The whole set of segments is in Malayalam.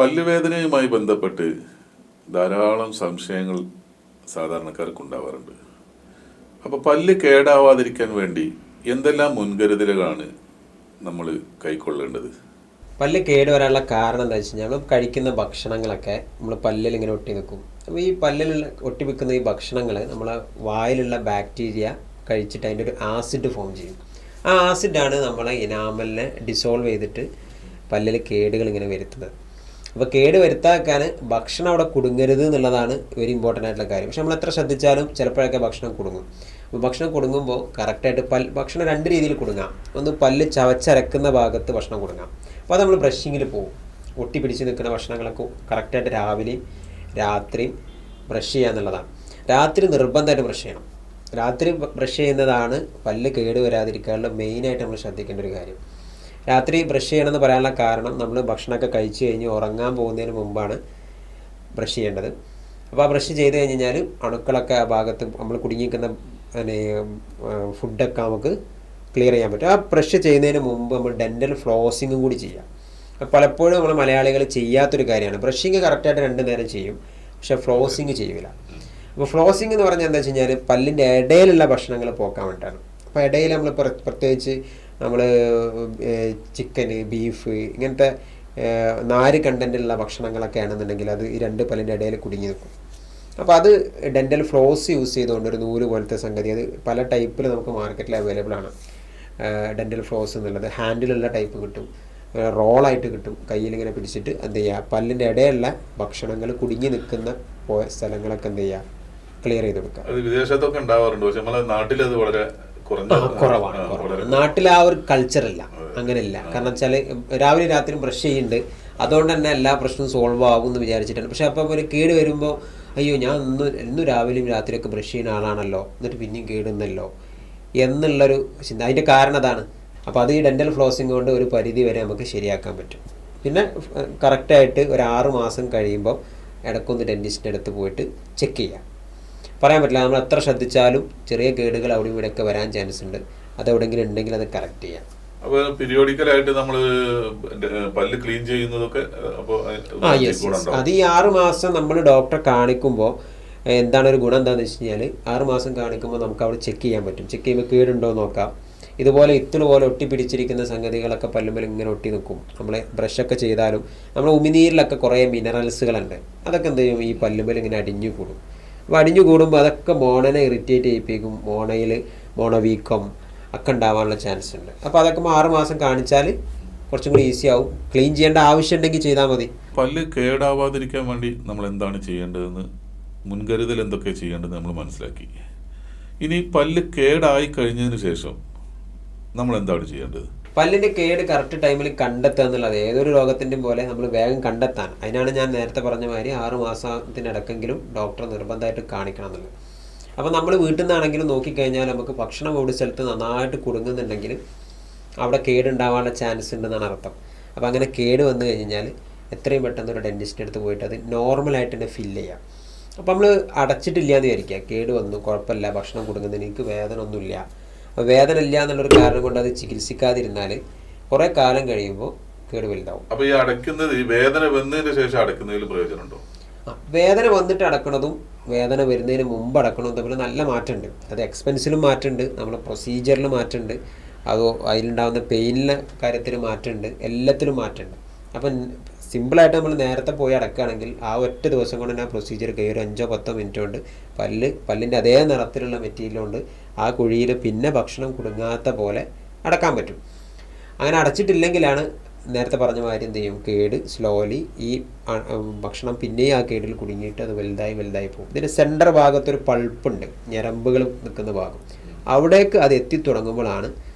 പല്ലുവേദനയുമായി ബന്ധപ്പെട്ട് ധാരാളം സംശയങ്ങൾ സാധാരണക്കാർക്ക് ഉണ്ടാവാറുണ്ട്. അപ്പോൾ പല്ല് കേടാവാതിരിക്കാൻ വേണ്ടി എന്തെല്ലാം മുൻകരുതലുകളാണ് നമ്മൾ കൈക്കൊള്ളേണ്ടത്? പല്ല് കേട് വരാനുള്ള കാരണം എന്താ വെച്ച് കഴിഞ്ഞാൽ നമ്മൾ കഴിക്കുന്ന ഭക്ഷണങ്ങളൊക്കെ നമ്മൾ പല്ലിൽ ഇങ്ങനെ ഒട്ടി നിൽക്കും. അപ്പോൾ ഈ പല്ലിലുള്ള ഒട്ടി നിൽക്കുന്ന ഈ ഭക്ഷണങ്ങൾ നമ്മളെ വായിലുള്ള ബാക്ടീരിയ കഴിച്ചിട്ട് അതിൻ്റെ ഒരു ആസിഡ് ഫോം ചെയ്യും. ആ ആസിഡാണ് നമ്മളെ ഇനാമലിനെ ഡിസോൾവ് ചെയ്തിട്ട് പല്ലിൽ കേടുകൾ ഇങ്ങനെ വരുത്തുന്നത്. അപ്പോൾ കേട് വരുത്താക്കാൻ ഭക്ഷണം അവിടെ കുടുങ്ങരുത് എന്നുള്ളതാണ് വെരി ഇമ്പോർട്ടൻ്റ് ആയിട്ടുള്ള കാര്യം. പക്ഷെ നമ്മൾ എത്ര ശ്രദ്ധിച്ചാലും ചിലപ്പോഴൊക്കെ ഭക്ഷണം കുടുങ്ങും. അപ്പോൾ ഭക്ഷണം കുടുങ്ങുമ്പോൾ കറക്റ്റായിട്ട് ഭക്ഷണം രണ്ട് രീതിയിൽ കുടുങ്ങാം. ഒന്ന് പല്ല് ചവച്ചരക്കുന്ന ഭാഗത്ത് ഭക്ഷണം കുടുങ്ങാം. അപ്പോൾ അത് നമ്മൾ ബ്രഷിങ്ങിൽ പോകും. ഒട്ടി പിടിച്ച് നിൽക്കുന്ന ഭക്ഷണങ്ങളൊക്കെ കറക്റ്റായിട്ട് രാവിലെയും രാത്രിയും ബ്രഷ് ചെയ്യുക എന്നുള്ളതാണ്. രാത്രി നിർബന്ധമായിട്ട് ബ്രഷ് ചെയ്യണം. രാത്രി ബ്രഷ് ചെയ്യുന്നതാണ് പല്ല് കേട് വരാതിരിക്കാനുള്ള മെയിനായിട്ട് നമ്മൾ ശ്രദ്ധിക്കേണ്ട ഒരു കാര്യം. രാത്രി ബ്രഷ് ചെയ്യണമെന്ന് പറയാനുള്ള കാരണം നമ്മൾ ഭക്ഷണമൊക്കെ കഴിച്ച് കഴിഞ്ഞ് ഉറങ്ങാൻ പോകുന്നതിന് മുമ്പാണ് ബ്രഷ് ചെയ്യേണ്ടത്. അപ്പോൾ ആ ബ്രഷ് ചെയ്ത് കഴിഞ്ഞാൽ അണുക്കളൊക്കെ ആ ഭാഗത്ത് നമ്മൾ കുടുങ്ങിയിരിക്കുന്ന ഫുഡൊക്കെ നമുക്ക് ക്ലിയർ ചെയ്യാൻ പറ്റും. ആ ബ്രഷ് ചെയ്യുന്നതിന് മുമ്പ് നമ്മൾ ഡെൻ്റൽ ഫ്ലോസിങ്ങും കൂടി ചെയ്യാം. പലപ്പോഴും നമ്മൾ മലയാളികൾ ചെയ്യാത്തൊരു കാര്യമാണ്. ബ്രഷിങ് കറക്റ്റായിട്ട് 2 നേരം ചെയ്യും, പക്ഷേ ഫ്ലോസിങ് ചെയ്യില്ല. അപ്പോൾ ഫ്ലോസിങ് എന്ന് പറഞ്ഞാൽ എന്താ വെച്ച് കഴിഞ്ഞാൽ പല്ലിൻ്റെ ഇടയിലുള്ള ഭക്ഷണങ്ങൾ പോക്കാൻ വേണ്ടിയിട്ടാണ്. അപ്പോൾ ഇടയിൽ നമ്മൾ പ്രത്യേകിച്ച് നമ്മൾ ചിക്കന്, ബീഫ് ഇങ്ങനത്തെ നാര് കണ്ടൻറ്റുള്ള ഭക്ഷണങ്ങളൊക്കെ ആണെന്നുണ്ടെങ്കിൽ അത് ഈ 2 പല്ലിൻ്റെ ഇടയിൽ കുടുങ്ങി നിൽക്കും. അപ്പോൾ അത് ഡെൻ്റൽ ഫ്ലോസ് യൂസ് ചെയ്തുകൊണ്ട് ഒരു നൂല് പോലത്തെ സംഗതി, അത് പല ടൈപ്പിൽ നമുക്ക് മാർക്കറ്റിൽ അവൈലബിൾ ആണ്. ഡെൻ്റൽ ഫ്ലോസ് എന്നുള്ളത് ഹാൻഡിലുള്ള ടൈപ്പ് കിട്ടും, റോളായിട്ട് കിട്ടും. കയ്യിലിങ്ങനെ പിടിച്ചിട്ട് എന്ത് ചെയ്യുക, പല്ലിൻ്റെ ഇടയിലുള്ള ഭക്ഷണങ്ങൾ കുടുങ്ങി നിൽക്കുന്ന സ്ഥലങ്ങളൊക്കെ എന്ത് ചെയ്യുക, ക്ലിയർ ചെയ്ത് വെക്കുക. വിദേശത്തൊക്കെ ഉണ്ടാവാറുണ്ട്, പക്ഷെ നമ്മളെ നാട്ടിൽ അത് വളരെ കുറവാണ്. നാട്ടിൽ ആ ഒരു കൾച്ചറില്ല, അങ്ങനെയില്ല. കാരണം വെച്ചാൽ രാവിലെ രാത്രി ബ്രഷ് ചെയ്യുന്നുണ്ട്, അതുകൊണ്ട് തന്നെ എല്ലാ പ്രശ്നവും സോൾവ് ആകും എന്ന് വിചാരിച്ചിട്ടാണ്. പക്ഷെ അപ്പം ഒരു കേട് വരുമ്പോൾ അയ്യോ ഞാൻ ഇന്നും രാവിലെയും രാത്രിയൊക്കെ ബ്രഷ് ചെയ്യുന്ന ആളാണല്ലോ, എന്നിട്ട് പിന്നെയും കേടുന്നല്ലോ എന്നുള്ളൊരു ചിന്ത. അതിൻ്റെ കാരണം അതാണ്. അപ്പോൾ അത് ഈ ഡെൻ്റൽ ഫ്ലോസിങ് കൊണ്ട് ഒരു പരിധി വരെ നമുക്ക് ശരിയാക്കാൻ പറ്റും. പിന്നെ കറക്റ്റായിട്ട് ഒരു 6 മാസം കഴിയുമ്പോൾ ഇടയ്ക്കൊന്ന് ഡെൻറ്റിസ്റ്റിൻ്റെ അടുത്ത് പോയിട്ട് ചെക്ക് ചെയ്യാം. പറയാൻ പറ്റില്ല, നമ്മൾ എത്ര ശ്രദ്ധിച്ചാലും ചെറിയ കേടുകൾ അവിടെയും ഇവിടെയൊക്കെ വരാൻ ചാൻസ് ഉണ്ട്. അതെവിടെയെങ്കിലും ഉണ്ടെങ്കിൽ അത് കറക്റ്റ് ചെയ്യാം. അപ്പോൾ പീരിയോഡിക്കലായിട്ട് നമ്മൾ പല്ല് ക്ലീൻ ചെയ്യുന്നതൊക്കെ അത് ഈ 6 മാസം നമ്മൾ ഡോക്ടറെ കാണിക്കുമ്പോൾ എന്താണ് ഒരു ഗുണം എന്താണെന്ന് വെച്ച് കഴിഞ്ഞാൽ 6 മാസം കാണിക്കുമ്പോൾ നമുക്ക് അവിടെ ചെക്ക് ചെയ്യാൻ പറ്റും. ചെക്ക് ചെയ്യുമ്പോൾ കേടുണ്ടോ എന്ന് നോക്കാം. ഇതുപോലെ പോലെ ഒട്ടിപ്പിടിച്ചിരിക്കുന്ന സംഗതികളൊക്കെ പല്ലുമ്പോൾ ഇങ്ങനെ ഒട്ടി നിൽക്കും. നമ്മൾ ബ്രഷൊക്കെ ചെയ്താലും നമ്മൾ ഉമിനീരിലൊക്കെ കുറേ മിനറൽസുകളുണ്ട്, അതൊക്കെ എന്ത് ചെയ്യും, ഈ പല്ലുമ്പോൾ ഇങ്ങനെ അടിഞ്ഞു കൂടും. അപ്പോൾ അടിഞ്ഞു കൂടുമ്പോൾ അതൊക്കെ മോണനെ ഇറിറ്റേറ്റ് ചെയ്യിപ്പിക്കും. മോണവീക്കം ഒക്കെ ഉണ്ടാവാനുള്ള ചാൻസ് ഉണ്ട്. അപ്പോൾ അതൊക്കെ 6 മാസം കാണിച്ചാൽ കുറച്ചും കൂടി ഈസി ആവും. ക്ലീൻ ചെയ്യേണ്ട ആവശ്യം ഉണ്ടെങ്കിൽ ചെയ്താൽ മതി. പല്ല് കേടാവാതിരിക്കാൻ വേണ്ടി നമ്മൾ എന്താണ് ചെയ്യേണ്ടതെന്ന്, മുൻകരുതൽ എന്തൊക്കെ ചെയ്യേണ്ടതെന്ന് നമ്മൾ മനസ്സിലാക്കി. ഇനി പല്ല് കേടായി കഴിഞ്ഞതിന് ശേഷം നമ്മൾ എന്താണ് ചെയ്യേണ്ടത്? പല്ലിൻ്റെ കേട് കറക്റ്റ് ടൈമിൽ കണ്ടെത്തുക എന്നുള്ളത് ഏതൊരു രോഗത്തിൻ്റെയും പോലെ നമ്മൾ വേഗം കണ്ടെത്താൻ. അതിനാണ് ഞാൻ നേരത്തെ പറഞ്ഞ മാതിരി 6 മാസത്തിനിടക്കെങ്കിലും ഡോക്ടറെ നിർബന്ധമായിട്ട് കാണിക്കണം എന്നുള്ളത്. അപ്പോൾ നമ്മൾ വീട്ടിൽ നിന്നാണെങ്കിലും നോക്കിക്കഴിഞ്ഞാൽ നമുക്ക് ഭക്ഷണം ഒരു സ്ഥലത്ത് നന്നായിട്ട് കുടുങ്ങുന്നുണ്ടെങ്കിൽ അവിടെ കേടുണ്ടാവാനുള്ള ചാൻസ് ഉണ്ടെന്നാണ് അർത്ഥം. അപ്പോൾ അങ്ങനെ കേട് വന്നു കഴിഞ്ഞാൽ എത്രയും പെട്ടെന്ന് ഒരു ഡെൻറ്റിസ്റ്റിൻ്റെ അടുത്ത് പോയിട്ട് അത് നോർമലായിട്ട് തന്നെ ഫില്ല് ചെയ്യാം. അപ്പോൾ നമ്മൾ അടച്ചിട്ടില്ല എന്ന് വിചാരിക്കുക, കേട് വന്നു, കുഴപ്പമില്ല, ഭക്ഷണം കുടുങ്ങുന്നതിന് എനിക്ക് വേദന ഒന്നുമില്ല. അപ്പോൾ വേദന ഇല്ല എന്നുള്ളൊരു കാരണം കൊണ്ട് അത് ചികിത്സിക്കാതിരുന്നാൽ കുറേ കാലം കഴിയുമ്പോൾ കേട് വലുതാവും. അപ്പോൾ ഈ അടയ്ക്കുന്നത്, ഈ വേദന വന്നതിന് ശേഷം അടയ്ക്കുന്നതിൽ പ്രയോജനമുണ്ടോ? വേദന വന്നിട്ട് അടക്കണതും വേദന വരുന്നതിന് മുമ്പ് അടക്കണതും തമ്മിൽ നല്ല മാറ്റമുണ്ട്. അത് എക്സ്പെൻസിലും മാറ്റമുണ്ട്, നമ്മളെ പ്രൊസീജിയറിൽ മാറ്റമുണ്ട്, അതോ അതിലുണ്ടാകുന്ന പെയിനിലെ കാര്യത്തിൽ മാറ്റമുണ്ട്, എല്ലാത്തിലും മാറ്റമുണ്ട്. അപ്പം സിമ്പിളായിട്ട് നമ്മൾ നേരത്തെ പോയി അടക്കുകയാണെങ്കിൽ ആ ഒറ്റ ദിവസം കൊണ്ട് തന്നെ ആ പ്രൊസീജിയർ കഴിയും. ഒരു 5-10 മിനിറ്റ് കൊണ്ട് പല്ലിൻ്റെ അതേ നിറത്തിലുള്ള മെറ്റീരിയൽ കൊണ്ട് ആ കുഴിയിൽ പിന്നെ ഭക്ഷണം കുടുങ്ങാത്ത പോലെ അടക്കാൻ പറ്റും. അങ്ങനെ അടച്ചിട്ടില്ലെങ്കിലാണ് നേരത്തെ പറഞ്ഞ മാതിരി എന്ത് ചെയ്യും, കേട് സ്ലോലി ഈ ഭക്ഷണം പിന്നെയും ആ കേടിൽ കുടുങ്ങിയിട്ട് അത് വലുതായി പോകും. ഇതിൻ്റെ സെൻറ്റർ ഭാഗത്തൊരു പൾപ്പുണ്ട്, ഞരമ്പുകൾ നിൽക്കുന്ന ഭാഗം, അവിടേക്ക് അത് എത്തിത്തുടങ്ങുമ്പോഴാണ്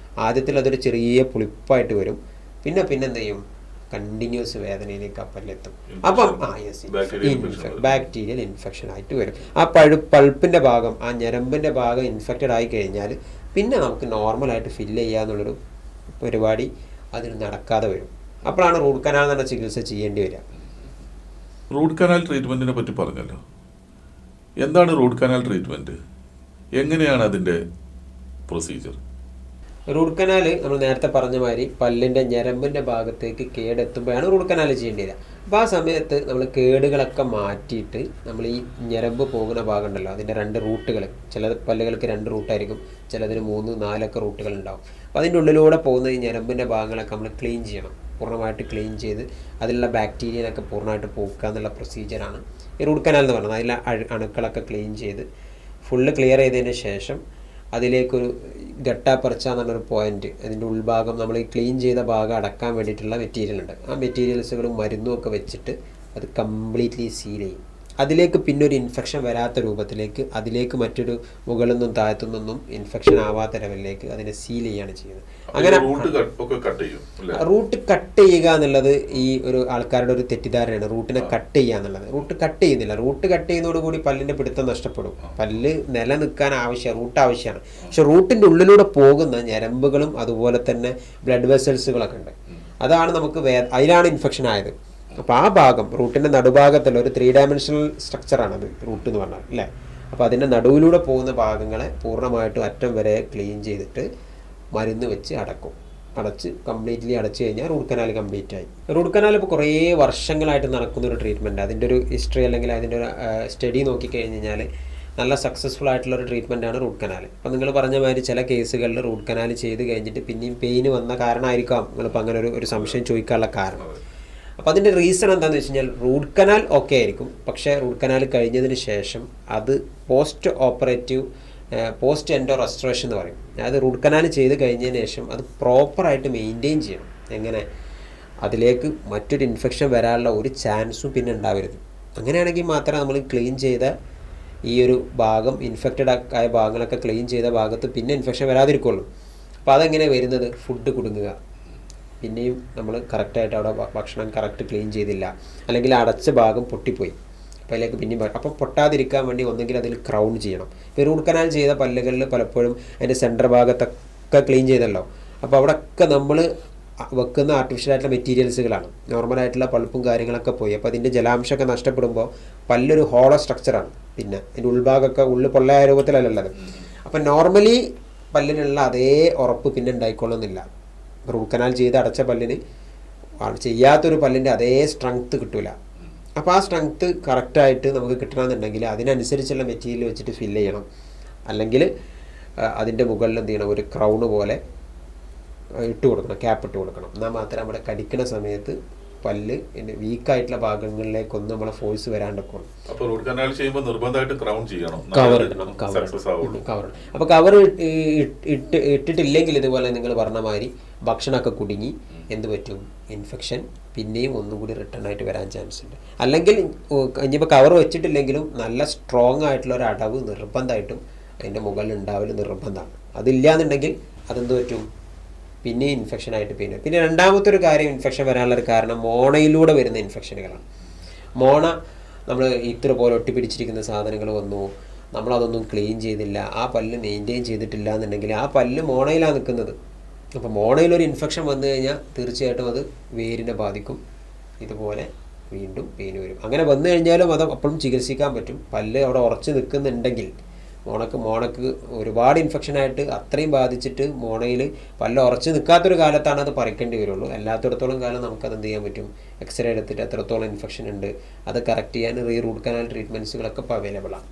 ആദ്യത്തിൽ അതൊരു ചെറിയ പുളിപ്പായിട്ട് വരും. പിന്നെ എന്ത് ചെയ്യും, കണ്ടിന്യൂസ് വേദനയിലേക്ക് പല്ലെത്തും. അപ്പം ബാക്ടീരിയൽ ഇൻഫെക്ഷൻ ആയിട്ട് വരും. ആ പൾപ്പിൻ്റെ ഭാഗം, ആ ഞരമ്പിൻ്റെ ഭാഗം ഇൻഫെക്റ്റഡ് ആയി കഴിഞ്ഞാൽ പിന്നെ നമുക്ക് നോർമലായിട്ട് ഫില്ല് ചെയ്യുക എന്നുള്ളൊരു പരിപാടി അതിന് നടക്കാതെ വരും. അപ്പോഴാണ് റൂട്ട് കനാൽ എന്ന ചികിത്സ ചെയ്യേണ്ടി വരിക. റൂട്ട് കനാൽ ട്രീറ്റ്മെൻറ്റിനെ പറ്റി പറഞ്ഞല്ലോ. എന്താണ് റൂട്ട് കനാൽ ട്രീറ്റ്മെൻറ്റ്? എങ്ങനെയാണ് അതിൻ്റെ പ്രൊസീജിയർ? റൂട്ട് കനാൽ നമ്മൾ നേരത്തെ പറഞ്ഞ മാതിരി പല്ലിൻ്റെ ഞരമ്പിൻ്റെ ഭാഗത്തേക്ക് കേടെത്തുമ്പോഴാണ് റൂട്ട് കനാൽ ചെയ്യേണ്ടി വരിക. അപ്പോൾ ആ സമയത്ത് നമ്മൾ കേടുകളൊക്കെ മാറ്റിയിട്ട് നമ്മൾ ഈ ഞരമ്പ് പോകുന്ന ഭാഗം ഉണ്ടല്ലോ, അതിൻ്റെ 2 റൂട്ടുകൾ, ചില പല്ലുകൾക്ക് 2 റൂട്ടായിരിക്കും, ചിലതിന് 3, 4 റൂട്ടുകൾ ഉണ്ടാവും. അപ്പോൾ അതിൻ്റെ ഉള്ളിലൂടെ പോകുന്ന ഈ ഞരമ്പിൻ്റെ ഭാഗങ്ങളൊക്കെ നമ്മൾ ക്ലീൻ ചെയ്യണം. പൂർണ്ണമായിട്ട് ക്ലീൻ ചെയ്ത് അതിലുള്ള ബാക്ടീരിയനൊക്കെ പൂർണ്ണമായിട്ട് പോക്കുക എന്നുള്ള പ്രൊസീജിയറാണ് ഈ റൂട്ട് കനാൽ എന്ന് പറയുന്നത്. അതിലെ അണുക്കളൊക്കെ ക്ലീൻ ചെയ്ത് ഫുള്ള് ക്ലിയർ ചെയ്തതിന് ശേഷം അതിലേക്കൊരു ഗട്ടാപ്പറച്ച എന്നുള്ളൊരു പോയിന്റ്, അതിൻ്റെ ഉൾഭാഗം നമ്മൾ ഈ ക്ലീൻ ചെയ്ത ഭാഗം അടക്കാൻ വേണ്ടിയിട്ടുള്ള മെറ്റീരിയൽ ഉണ്ട്. ആ മെറ്റീരിയൽസുകളും മരുന്നും ഒക്കെ വെച്ചിട്ട് അത് കംപ്ലീറ്റ്ലി സീൽ ചെയ്യും. അതിലേക്ക് പിന്നെ ഒരു ഇൻഫെക്ഷൻ വരാത്ത രൂപത്തിലേക്ക്, അതിലേക്ക് മറ്റൊരു മുകളിൽ നിന്നും താഴത്തു നിന്നും ഇൻഫെക്ഷൻ ആവാത്ത ലെവലിലേക്ക് അതിനെ സീൽ ചെയ്യുകയാണ് ചെയ്യുന്നത്. അങ്ങനെ റൂട്ട് കട്ട് ചെയ്യുക എന്നുള്ളത് ഈ ഒരു ആൾക്കാരുടെ ഒരു തെറ്റിദ്ധാരണയാണ്. റൂട്ടിനെ കട്ട് ചെയ്യുക എന്നുള്ളത്. റൂട്ട് കട്ട് ചെയ്യുന്നില്ല. റൂട്ട് കട്ട് ചെയ്യുന്നതോടുകൂടി പല്ലിൻ്റെ പിടുത്തം നഷ്ടപ്പെടും. പല്ല് നിലനിൽക്കാൻ റൂട്ട് ആവശ്യമാണ്. പക്ഷെ റൂട്ടിൻ്റെ ഉള്ളിലൂടെ പോകുന്ന ഞരമ്പുകളും അതുപോലെ തന്നെ ബ്ലഡ് വെസൽസുകളൊക്കെ ഉണ്ട്. അതാണ് നമുക്ക് അതിലാണ് ഇൻഫെക്ഷൻ ആയത്. അപ്പോൾ ആ ഭാഗം റൂട്ടിൻ്റെ നടുഭാഗത്തുള്ള ഒരു 3 ഡയമെൻഷണൽ സ്ട്രക്ചറാണത് റൂട്ട് എന്ന് പറഞ്ഞാൽ അല്ലേ. അപ്പോൾ അതിൻ്റെ നടുവിലൂടെ പോകുന്ന ഭാഗങ്ങളെ പൂർണ്ണമായിട്ടും അറ്റം വരെ ക്ലീൻ ചെയ്തിട്ട് മരുന്ന് വെച്ച് അടച്ച് കംപ്ലീറ്റ്ലി അടച്ചു കഴിഞ്ഞാൽ റൂട്ട് കനാൽ കംപ്ലീറ്റ് ആയി. റൂട്ട് കനാൽ ഇപ്പോൾ കുറേ വർഷങ്ങളായിട്ട് നടക്കുന്ന ഒരു ട്രീറ്റ്മെൻറ്റ്. അതിൻ്റെ ഒരു ഹിസ്റ്ററി അല്ലെങ്കിൽ അതിൻ്റെ ഒരു സ്റ്റഡി നോക്കിക്കഴിഞ്ഞ് കഴിഞ്ഞാൽ നല്ല സക്സസ്ഫുൾ ആയിട്ടുള്ള ഒരു ട്രീറ്റ്മെൻറ്റാണ് റൂട്ട് കനാൽ. അപ്പോൾ നിങ്ങൾ പറഞ്ഞ മാതിരി ചില കേസുകളിൽ റൂട്ട് കനാൽ ചെയ്ത് കഴിഞ്ഞിട്ട് പിന്നെയും പെയിന് വന്ന കാരണമായിരിക്കാം നിങ്ങളിപ്പോൾ അങ്ങനെ ഒരു സംശയം ചോദിക്കാനുള്ള കാരണം. അപ്പോൾ അതിൻ്റെ റീസൺ എന്താണെന്ന് വെച്ച് കഴിഞ്ഞാൽ റൂട്ട് കനാൽ ഓക്കെ ആയിരിക്കും, പക്ഷേ റൂട്ട് കനാൽ കഴിഞ്ഞതിന് ശേഷം അത് പോസ്റ്റ് എൻഡോ റെസ്റ്റോറേഷൻ എന്ന് പറയും. അതായത് റൂട്ട് കനാൽ ചെയ്ത് കഴിഞ്ഞതിന് ശേഷം അത് പ്രോപ്പറായിട്ട് മെയിൻറ്റെയിൻ ചെയ്യണം. എങ്ങനെ? അതിലേക്ക് മറ്റൊരു ഇൻഫെക്ഷൻ വരാനുള്ള ഒരു ചാൻസും പിന്നെ ഉണ്ടാവരുത്. അങ്ങനെയാണെങ്കിൽ മാത്രമേ നമ്മൾ ക്ലീൻ ചെയ്ത ഈ ഒരു ഭാഗം, ഇൻഫെക്റ്റഡ് ആയ ഭാഗങ്ങളൊക്കെ ക്ലീൻ ചെയ്ത ഭാഗത്ത് പിന്നെ ഇൻഫെക്ഷൻ വരാതിരിക്കുള്ളൂ. അപ്പോൾ അതെങ്ങനെ വരുന്നത്? ഫുഡ് കുടുങ്ങുക, പിന്നെയും നമ്മൾ കറക്റ്റായിട്ട് അവിടെ ഭക്ഷണം കറക്റ്റ് ക്ലീൻ ചെയ്തില്ല, അല്ലെങ്കിൽ അടച്ച ഭാഗം പൊട്ടിപ്പോയി, അപ്പോൾ അതിലേക്ക് പിന്നെയും അപ്പോൾ പൊട്ടാതിരിക്കാൻ വേണ്ടി ഒന്നെങ്കിൽ അതിൽ ക്രൗൺ ചെയ്യണം. ഇപ്പോൾ റൂട്ട് കനാൽ ചെയ്ത പല്ലുകളിൽ പലപ്പോഴും അതിൻ്റെ സെൻറ്റർ ഭാഗത്തൊക്കെ ക്ലീൻ ചെയ്തല്ലോ, അപ്പോൾ അവിടെയൊക്കെ നമ്മൾ വെക്കുന്ന ആർട്ടിഫിഷ്യലായിട്ടുള്ള മെറ്റീരിയൽസുകളാണ്. നോർമലായിട്ടുള്ള പൾപ്പും കാര്യങ്ങളൊക്കെ പോയി, അപ്പോൾ അതിൻ്റെ ജലാംശമൊക്കെ നഷ്ടപ്പെടുമ്പോൾ പല്ലൊരു ഹോളോ സ്ട്രക്ചറാണ്. പിന്നെ അതിൻ്റെ ഉൾഭാഗമൊക്കെ ഉള്ളിൽ പൊള്ളയായ രൂപത്തിലല്ലത്. അപ്പം നോർമലി പല്ലിനുള്ള അതേ ഉറപ്പ് പിന്നെ ഉണ്ടായിക്കൊള്ളുന്നില്ല. റൂട്ട് കനാൽ ചെയ്ത് അടച്ച പല്ലിന് ചെയ്യാത്തൊരു പല്ലിൻ്റെ അതേ സ്ട്രെങ്ത്ത് കിട്ടില്ല. അപ്പോൾ ആ സ്ട്രെങ്ത്ത് കറക്റ്റായിട്ട് നമുക്ക് കിട്ടണമെന്നുണ്ടെങ്കിൽ അതിനനുസരിച്ചുള്ള മെറ്റീരിയൽ വെച്ചിട്ട് ഫില്ല് ചെയ്യണം. അല്ലെങ്കിൽ അതിൻ്റെ മുകളിൽ എന്ത് ചെയ്യണം? ഒരു ക്രൗണ് പോലെ ഇട്ട് കൊടുക്കണം, ക്യാപ്പ് ഇട്ട് കൊടുക്കണം. എന്നാൽ മാത്രമേ നമ്മുടെ കടിക്കുന്ന സമയത്ത് പല്ല് വീക്കായിട്ടുള്ള ഭാഗങ്ങളിലേക്കൊന്നും നമ്മളെ ഫോഴ്സ് വരാണ്ടൊക്കെ. അപ്പോൾ റൂട്ട് കനാൽ ചെയ്യുമ്പോൾ നിർബന്ധമായിട്ട് ക്രൗൺ ചെയ്യണം, കവർ ഇടണം. അപ്പോൾ കവർ ഇട്ടിട്ടില്ലെങ്കിൽ ഇതുപോലെ നിങ്ങൾ പറഞ്ഞ മാതിരി ഭക്ഷണമൊക്കെ കുടുങ്ങി എന്ത് പറ്റും? ഇൻഫെക്ഷൻ പിന്നെയും ഒന്നും കൂടി റിട്ടേൺ ആയിട്ട് വരാൻ ചാൻസ് ഉണ്ട്. അല്ലെങ്കിൽ ഇനിയിപ്പോൾ കവർ വെച്ചിട്ടില്ലെങ്കിലും നല്ല സ്ട്രോങ് ആയിട്ടുള്ള ഒരു അടവ് നിർബന്ധമായിട്ടും അതിൻ്റെ മുകളിൽ ഉണ്ടാവൽ നിർബന്ധമാണ്. അതില്ലാന്നുണ്ടെങ്കിൽ അതെന്ത് പറ്റും? പിന്നെ ഇൻഫെക്ഷനായിട്ട് പിന്നെ രണ്ടാമത്തെ ഒരു കാര്യം ഇൻഫെക്ഷൻ വരാനുള്ളൊരു കാരണം മോണയിലൂടെ വരുന്ന ഇൻഫെക്ഷനുകളാണ്. മോണ നമ്മൾ ഇത്ര പോലെ ഒട്ടിപ്പിടിച്ചിരിക്കുന്ന സാധനങ്ങൾ വന്നു, നമ്മളതൊന്നും ക്ലീൻ ചെയ്തില്ല, ആ പല്ല് മെയിൻറ്റെയിൻ ചെയ്തിട്ടില്ല എന്നുണ്ടെങ്കിൽ ആ പല്ല് മോണയിലാണ് നിൽക്കുന്നത്. അപ്പോൾ മോണയിലൊരു ഇൻഫെക്ഷൻ വന്നു കഴിഞ്ഞാൽ തീർച്ചയായിട്ടും അത് വേരിനെ ബാധിക്കും. ഇതുപോലെ വീണ്ടും പെയിൻ വരും. അങ്ങനെ വന്നു കഴിഞ്ഞാലും അത് അപ്പോഴും ചികിത്സിക്കാൻ പറ്റും. പല്ല് അവിടെ ഉറച്ച് നിൽക്കുന്നുണ്ടെങ്കിൽ മോണക്ക് ഒരുപാട് ഇൻഫെക്ഷനായിട്ട് അത്രയും ബാധിച്ചിട്ട് മോണയിൽ പല്ല് ഉറച്ച് നിൽക്കാത്തൊരു കാലത്താണ് അത് പറിക്കേണ്ടി വരുള്ളൂ. അല്ലാത്തിടത്തോളം കാലം നമുക്കത് എന്ത് ചെയ്യാൻ പറ്റും? എക്സ്റേ എടുത്തിട്ട് എത്രത്തോളം ഇൻഫെക്ഷൻ ഉണ്ട് അത് കറക്റ്റ് ചെയ്യാൻ റൂട്ട് കനാൽ ട്രീറ്റ്മെൻറ്റ്സുകളൊക്കെ ഇപ്പോൾ അവൈലബിൾ ആണ്.